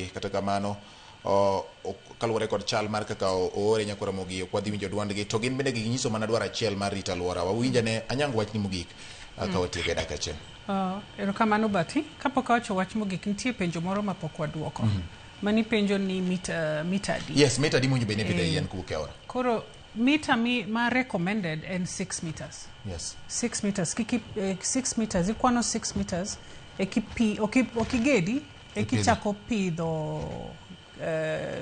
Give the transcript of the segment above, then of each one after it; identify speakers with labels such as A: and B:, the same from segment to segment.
A: dwandgi kata kamano kaluwore kod chal mar kaka oore Nyakwa Ramogi ok wadhi winjo dwandgi to gin bende ginyiso mana dwaro achiel mar rito alwora. Wawinjane Anyango wachni mogik ka watieko e dakika achiel.
B: Erokamano Bati, kapok awacho wach mogik nitie penjo moro mapok waduoko. Mani penjo ni mita adi.
A: Yes, mita adi monjo bende pidho yien kowuok e aora.
B: Koro mita ma recommended and 6 meters.
A: Yes.
B: 6 meters. 6 meters. Ikwano 6 meters. Okigedi. Ekichako pidho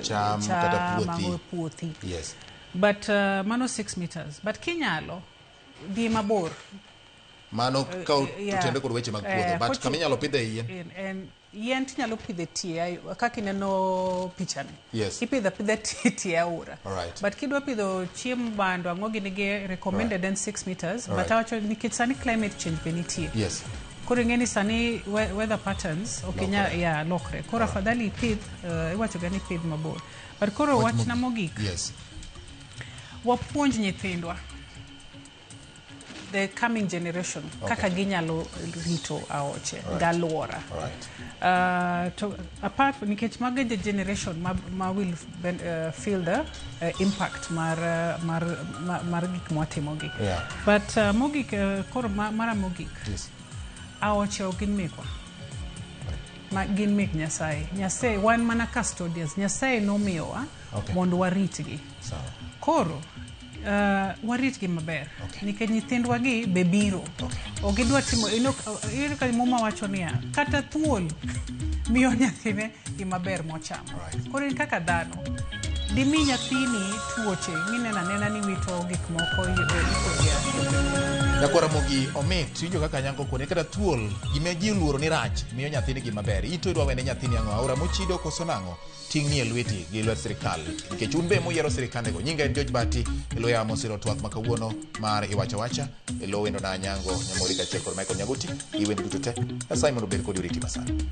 A: cham kata
B: puothi.
A: Yes.
B: But mano 6 meters. But kinyalo di mabor.
A: Mano tutende kod weche mag puodho. But kaminyalo pidhe yien.
B: And yien tinyalo pidhe tie kaka ineno pichani.
A: Yes.
B: Ipidha tie aora.
A: Alright.
B: But kidwa pidho chiemo bando ang'ogi nigi recommended and 6 meters. But awacho nikech sani climate change be nitie.
A: Yes.
B: Koro ngeni sani weather patterns okinya lokre. Koro afadhali ipidh iwacho gani pidh mabor. But koro wach na mogik.
A: Yes.
B: Wapuonj nyithindwa. The coming generation kaka ginyalo rito aoche galwora. To apart from nikech maga the generation ma will feel the impact mar gik mwatimogi. But mogik koro mara mogik.
A: Yes.
B: Aoche ogin mekwa. Gin mek Nyasaye. Nyasaye wan mana custodians. Nyasaye nomiyowa mondo waritgi. Koro waritgi maber. Nikech nyithindwa gi be biro. Ogidwa timo ino ka muma wacho niya kata thuol miyo nyathine gimaber mochamo. Koro kaka dhano dimi nyathini tuoche minena nena ni wito gik moko
A: Nyakwa Ramogi omit winjo kaka Anyango kone kata thuol gime ji luoro ni rach miyo nyathini gimaber. Ito idwa wene nyathini ang'o aora mochido koso nang'o ting' ni e lweti gi lwet sirikal. Nikech un be muyiero sirikandego. Nyinga en George Bati iloya mosiro twath makawuono mar Iwacha Wacha ilo wendo na Anyango Nyamori kachiel kod Michael Nyaguti iwendo duto te. Simon obed kod uriti masani.